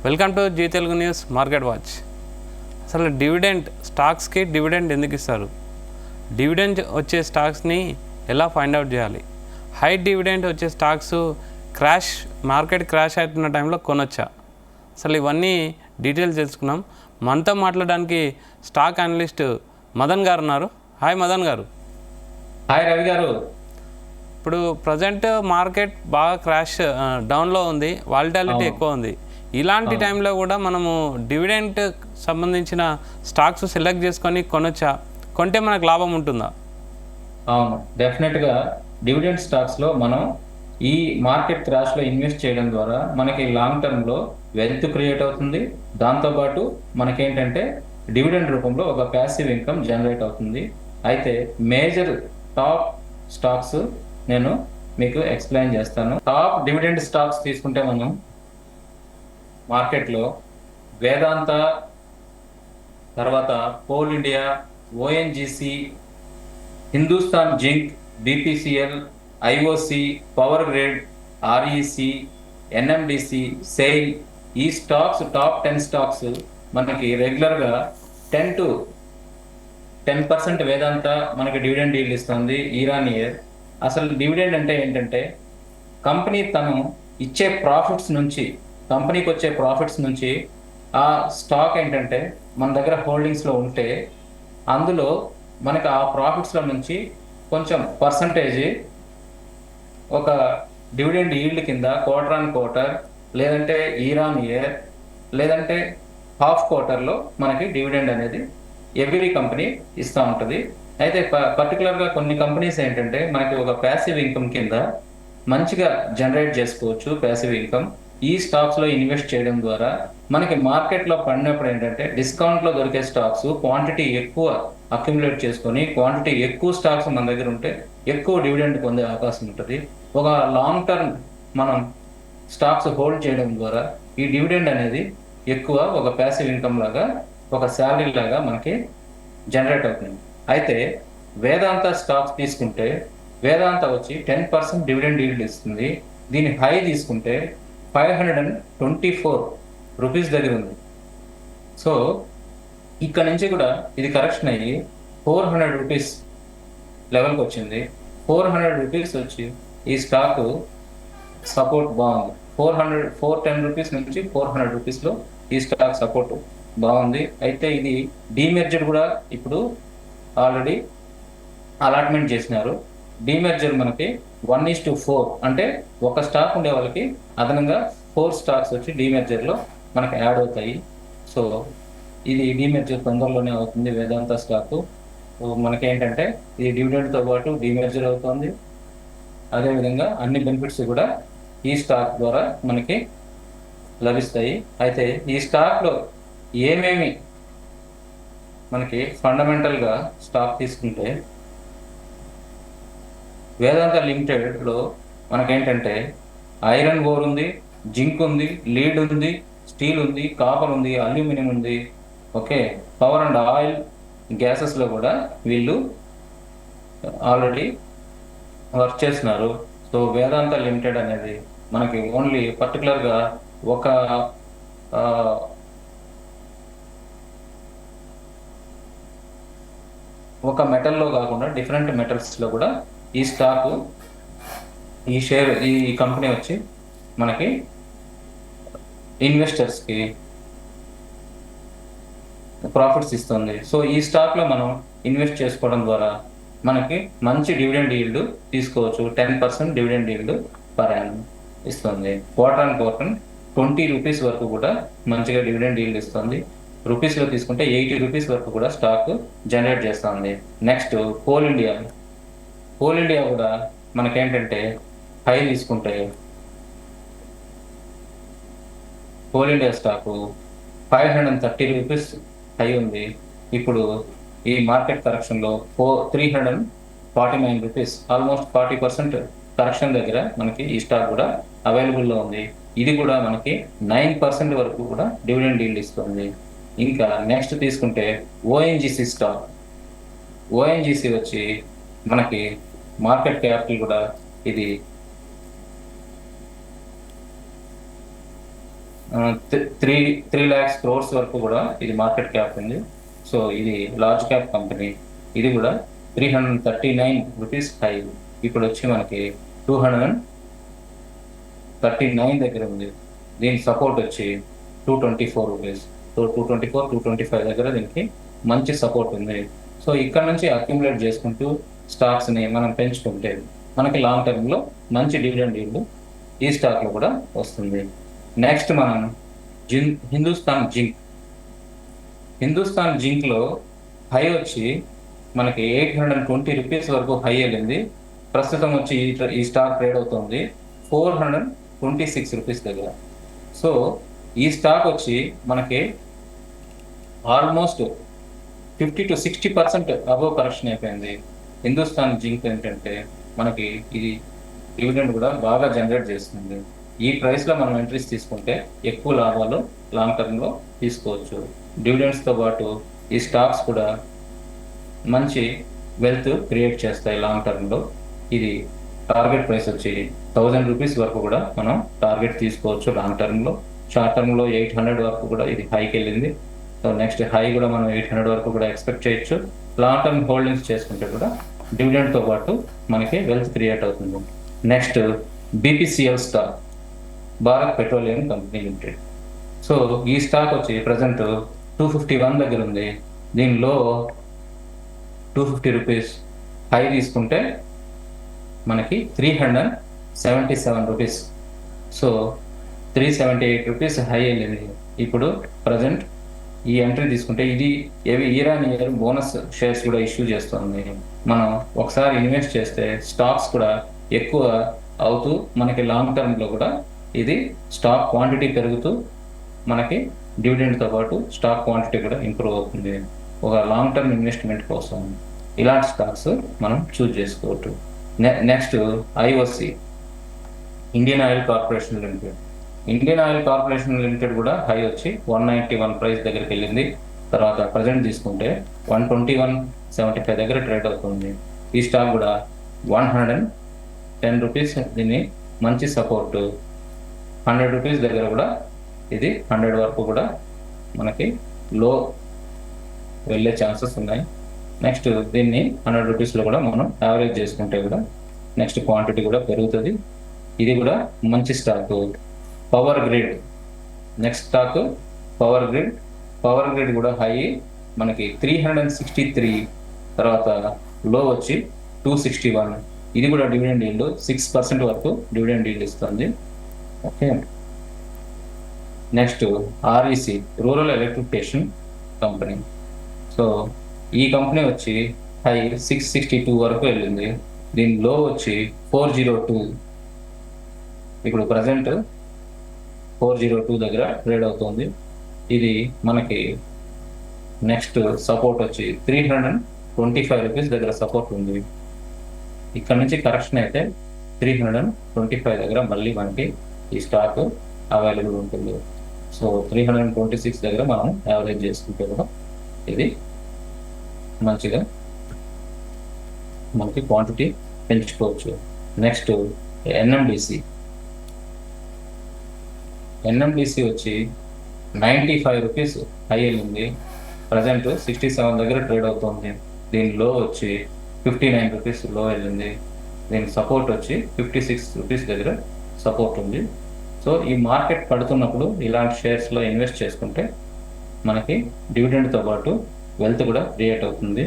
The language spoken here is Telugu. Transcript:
Welcome to Zee Telugu news market watch. అసలు డివిడెండ్ స్టాక్స్కి డివిడెండ్ ఎందుకు ఇస్తారు, డివిడెండ్ వచ్చే స్టాక్స్ని ఎలా ఫైండ్ అవుట్ చేయాలి, హై డివిడెండ్ వచ్చే స్టాక్స్ మార్కెట్ క్రాష్ అవుతున్న టైంలో కొనొచ్చా, అసలు ఇవన్నీ డీటెయిల్స్ తెలుసుకున్నాం. మనతో మాట్లాడడానికి స్టాక్ అనలిస్ట్ మదన్ గారు ఉన్నారు. హాయ్ మదన్ గారు. హాయ్ రవి గారు. ఇప్పుడు ప్రజెంట్ మార్కెట్ బాగా డౌన్లో ఉంది, వాలిటాలిటీ ఎక్కువ ఉంది. ఇలాంటి టైంలో కూడా మనము డివిడెంట్ సంబంధించిన స్టాక్స్ సెలెక్ట్ చేసుకొని కొనొచ్చా, కొంటే మనకు లాభం ఉంటుందా? అవును, డెఫినెట్గా డివిడెంట్ స్టాక్స్లో మనం ఈ మార్కెట్ క్రాష్లో ఇన్వెస్ట్ చేయడం ద్వారా మనకి లాంగ్ టర్మ్లో వెల్త్ క్రియేట్ అవుతుంది. దాంతోపాటు మనకేంటంటే డివిడెండ్ రూపంలో ఒక ప్యాసివ్ ఇన్కమ్ జనరేట్ అవుతుంది. అయితే మేజర్ టాప్ స్టాక్స్ నేను మీకు ఎక్స్ప్లెయిన్ చేస్తాను. టాప్ డివిడెండ్ స్టాక్స్ తీసుకుంటే మనం మార్కెట్లో వేదాంత, తర్వాత coal India, ONGC, Hindustan zinc, BPCL, IOC, power grid, REC, NMDC, SAIL, ఈ స్టాక్స్ టాప్ 10 స్టాక్స్ మనకి రెగ్యులర్గా 10% వేదాంత మనకి డివిడెండ్ డీల్ ఇస్తుంది ఇయర్. అసలు డివిడెండ్ అంటే ఏంటంటే కంపెనీ తను ఇచ్చే ప్రాఫిట్స్ నుంచి, కంపెనీకి వచ్చే ప్రాఫిట్స్ నుంచి ఆ స్టాక్ ఏంటంటే మన దగ్గర హోల్డింగ్స్లో ఉంటే అందులో మనకు ఆ ప్రాఫిట్స్లో నుంచి కొంచెం పర్సంటేజ్ ఒక డివిడెండ్ ఈల్డ్ కింద క్వార్టర్ ఆన్ క్వార్టర్, లేదంటే ఇయర్, లేదంటే హాఫ్ క్వార్టర్లో మనకి డివిడెండ్ అనేది ఎవ్రీ కంపెనీ ఇస్తూ ఉంటుంది. అయితే పర్టికులర్గా కొన్ని కంపెనీస్ ఏంటంటే మనకి ఒక ప్యాసివ్ ఇన్కమ్ కింద మంచిగా జనరేట్ చేసుకోవచ్చు. ప్యాసివ్ ఇన్కమ్ ఈ స్టాక్స్లో ఇన్వెస్ట్ చేయడం ద్వారా మనకి మార్కెట్లో పడినప్పుడు ఏంటంటే డిస్కౌంట్లో దొరికే స్టాక్స్ క్వాంటిటీ ఎక్కువ అక్యుములేట్ చేసుకొని, క్వాంటిటీ ఎక్కువ స్టాక్స్ మన దగ్గర ఉంటే ఎక్కువ డివిడెండ్ పొందే అవకాశం ఉంటుంది. ఒక లాంగ్ టర్మ్ మనం స్టాక్స్ హోల్డ్ చేయడం ద్వారా ఈ డివిడెండ్ అనేది ఎక్కువ ఒక ప్యాసివ్ ఇన్కమ్ లాగా, ఒక శాలరీ లాగా మనకి జనరేట్ అవుతుంది. అయితే వేదాంత స్టాక్స్ తీసుకుంటే వేదాంత వచ్చి 10% డివిడెండ్ ఈల్డ్ ఇస్తుంది. దీని హై తీసుకుంటే 524 రూపీస్ దగ్గర ఉంది. సో ఇక్కడ నుంచి కూడా ఇది కరెక్షన్ అయ్యి 400 రూపీస్ లెవెల్కి వచ్చింది. 400 రూపీస్ వచ్చి ఈ స్టాక్ సపోర్ట్ బాగుంది. 410 రూపీస్ నుంచి 400 రూపీస్లో ఈ స్టాక్ సపోర్ట్ బాగుంది. అయితే ఇది డీమెర్జర్ కూడా ఇప్పుడు ఆల్రెడీ అలాట్మెంట్ చేసినారు. డీమెర్జర్ మనకి 1:4, అంటే ఒక స్టాక్ ఉండే వాళ్ళకి అదనంగా 4 స్టాక్స్ వచ్చి డీమెర్జర్లో మనకి యాడ్ అవుతాయి. సో ఇది డీమెర్జర్ తొందరలోనే అవుతుంది. వేదాంత స్టాక్ మనకేంటంటే ఇది డివిడెండ్తో పాటు డీమెర్జర్ అవుతుంది. అదేవిధంగా అన్ని బెనిఫిట్స్ కూడా ఈ స్టాక్ ద్వారా మనకి లభిస్తాయి. అయితే ఈ స్టాక్లో ఏమేమి మనకి ఫండమెంటల్గా స్టాక్ తీసుకుంటే వేదాంత లిమిటెడ్లో మనకేంటంటే ఐరన్ ఓర్ ఉంది, జింక్ ఉంది, లీడ్ ఉంది, స్టీల్ ఉంది, కాపర్ ఉంది, అల్యూమినియం ఉంది. ఓకే, పవర్ అండ్ ఆయిల్ గ్యాసెస్లో కూడా వీళ్ళు ఆల్రెడీ వర్క్ చేస్తున్నారు. సో వేదాంత లిమిటెడ్ అనేది మనకి ఓన్లీ పర్టికులర్గా ఒక మెటల్లో కాకుండా డిఫరెంట్ మెటల్స్లో కూడా ఈ స్టాక్, ఈ కంపెనీ వచ్చి మనకి ఇన్వెస్టర్స్కి ప్రాఫిట్స్ ఇస్తుంది. సో ఈ స్టాక్లో మనం ఇన్వెస్ట్ చేసుకోవడం ద్వారా మనకి మంచి డివిడెండ్ ఈల్డ్ తీసుకోవచ్చు. 10% డివిడెండ్ ఈల్డ్ పర్ యానం ఇస్తుంది. క్వార్టర్ ఆన్ క్వార్టర్ 20 రూపీస్ వరకు కూడా మంచిగా డివిడెండ్ ఈల్డ్ ఇస్తుంది. రూపీస్లో తీసుకుంటే 80 రూపీస్ వరకు కూడా స్టాక్ జనరేట్ చేస్తుంది. నెక్స్ట్ కోల్ ఇండియా కూడా మనకేంటంటే హై తీసుకుంటే coal India stock 530 rupees high ఉంది. ఇప్పుడు ఈ మార్కెట్ కరెక్షన్లో 349 రూపీస్, ఆల్మోస్ట్ 40% కరెక్షన్ దగ్గర మనకి ఈ స్టాక్ కూడా అవైలబుల్లో ఉంది. ఇది కూడా మనకి 9% వరకు కూడా డివిడెండ్ ఈల్డ్ ఇస్తుంది. ఇంకా నెక్స్ట్ తీసుకుంటే ఓఎన్జీసీ స్టాక్. ఓఎన్జీసీ వచ్చి మనకి మార్కెట్ క్యాపిటల్ కూడా ఇది త్రీ త్రీ ల్యాక్స్ క్రోర్స్ వరకు కూడా ఇది మార్కెట్ క్యాప్ ఉంది. సో ఇది లార్జ్ క్యాప్ కంపెనీ. ఇది కూడా 339 రూపీస్ హై. ఇప్పుడు వచ్చి మనకి 239 దగ్గర ఉంది. దీని సపోర్ట్ వచ్చి 224 రూపీస్. సో 224, 225 దగ్గర దీనికి మంచి సపోర్ట్ ఉంది. సో ఇక్కడ నుంచి అక్యుములేట్ చేసుకుంటూ స్టాక్స్ని మనం పెంచుకుంటే మనకి లాంగ్ టర్మ్లో మంచి డివిడెండ్ ఈల్డ్ ఈ స్టాక్లో కూడా వస్తుంది. నెక్స్ట్ మనం హిందుస్థాన్ జింక్లో హై వచ్చి మనకి 820 రూపీస్ వరకు హై వెళ్ళింది. ప్రస్తుతం వచ్చి ఈ స్టాక్ ట్రేడ్ అవుతుంది 426 రూపీస్ దగ్గర. సో ఈ స్టాక్ వచ్చి మనకి ఆల్మోస్ట్ 50 to 60% అబోవ్ కరెక్షన్ అయిపోయింది. హిందుస్థాన్ జింక్ ఏంటంటే మనకి ఇది డివిడెండ్ కూడా బాగా జనరేట్ చేస్తుంది. ఈ ప్రైస్లో మనం ఎంట్రీస్ తీసుకుంటే ఎక్కువ లాభాలు లాంగ్ టర్మ్లో తీసుకోవచ్చు. డివిడెండ్స్తో పాటు ఈ స్టాక్స్ కూడా మంచి వెల్త్ క్రియేట్ చేస్తాయి లాంగ్ టర్మ్లో. ఇది టార్గెట్ ప్రైస్ వచ్చి 1000 రూపీస్ వరకు కూడా మనం టార్గెట్ తీసుకోవచ్చు లాంగ్ టర్మ్లో. షార్ట్ టర్మ్లో 800 వరకు కూడా ఇది హైకి వెళ్ళింది. సో నెక్స్ట్ హై కూడా మనం 800 వరకు కూడా ఎక్స్పెక్ట్ చేయొచ్చు. లాంగ్ టర్మ్ హోల్డింగ్స్ చేసుకుంటే కూడా డివిడెండ్తో పాటు మనకి వెల్త్ క్రియేట్ అవుతుంది. Next BPCL stock, Bharat petroleum company limited. So ఈ స్టాక్ వచ్చి ప్రజెంట్ 251 దగ్గర ఉంది. దీనిలో 250 రూపీస్ హై తీసుకుంటే మనకి 377 రూపీస్. సో 378 రూపీస్ హై వెళ్ళింది. ఇప్పుడు ప్రజెంట్ ఈ ఎంట్రీ తీసుకుంటే ఇది ఇయర్ బోనస్ షేర్స్ కూడా ఇష్యూ చేస్తుంది. మనం ఒకసారి ఇన్వెస్ట్ చేస్తే స్టాక్స్ కూడా ఎక్కువ అవుతూ మనకి లాంగ్ టర్మ్లో కూడా ఇది స్టాక్ క్వాంటిటీ పెరుగుతూ మనకి డివిడెండ్తో పాటు స్టాక్ క్వాంటిటీ కూడా ఇంప్రూవ్ అవుతుంది. ఒక లాంగ్ టర్మ్ ఇన్వెస్ట్మెంట్ కోసం ఇలాంటి స్టాక్స్ మనం చూజ్ చేసుకోవచ్చు. Next IOC, Indian oil corporation limited. Indian oil corporation limited కూడా హై వచ్చి 191 ప్రైస్ దగ్గరికి వెళ్ళింది. తర్వాత ప్రజెంట్ తీసుకుంటే 121.75 దగ్గర ట్రేడ్ అవుతుంది. ఈ స్టాక్ కూడా 110 రూపీస్ దీన్ని మంచి సపోర్ట్. 100 రూపీస్ దగ్గర కూడా ఇది 100 వరకు కూడా మనకి లో వెళ్ళే ఛాన్సెస్ ఉన్నాయి. నెక్స్ట్ దీన్ని 100 రూపీస్లో కూడా మనం యావరేజ్ చేసుకుంటే కూడా నెక్స్ట్ క్వాంటిటీ కూడా పెరుగుతుంది. ఇది కూడా మంచి stock. Power grid, next stock power grid కూడా హై మనకి 363, తర్వాత లో వచ్చి 261. ఇది కూడా డివిడెండ్ ఈల్డ్ 6% వరకు డివిడెండ్ ఈల్డ్ ఇస్తుంది. Okay. Next REC, rural electrification company. So ఈ కంపెనీ వచ్చి హై 662 వరకు వెళ్ళింది. దీని లో వచ్చి 402. ఇప్పుడు ప్రజెంట్ 402 దగ్గర ట్రేడ్ అవుతుంది. ఇది మనకి నెక్స్ట్ సపోర్ట్ వచ్చి 325 రూపీస్ దగ్గర సపోర్ట్ ఉంది. ఇక్కడ నుంచి కరెక్షన్ అయితే 325 దగ్గర మళ్ళీ మనకి ఈ స్టాక్ అవైలబుల్ ఉంటుంది. సో 326 దగ్గర మనం యావరేజ్ చేసుకుంటే కూడా ఇది మంచిగా మనకి క్వాంటిటీ పెంచుకోవచ్చు. నెక్స్ట్ ఎన్ఎండిసి వచ్చి 95 రూపీస్ హై వెళ్ళింది. ప్రజెంట్ 67 దగ్గర ట్రేడ్ అవుతుంది. దీని లో వచ్చి 59 రూపీస్ లో వెళ్ళింది. దీని సపోర్ట్ వచ్చి 56 రూపీస్ దగ్గర సపోర్ట్ ఉంది. సో ఈ మార్కెట్ పడుతున్నప్పుడు ఇలాంటి షేర్స్లో ఇన్వెస్ట్ చేసుకుంటే మనకి డివిడెండ్తో పాటు వెల్త్ కూడా క్రియేట్ అవుతుంది.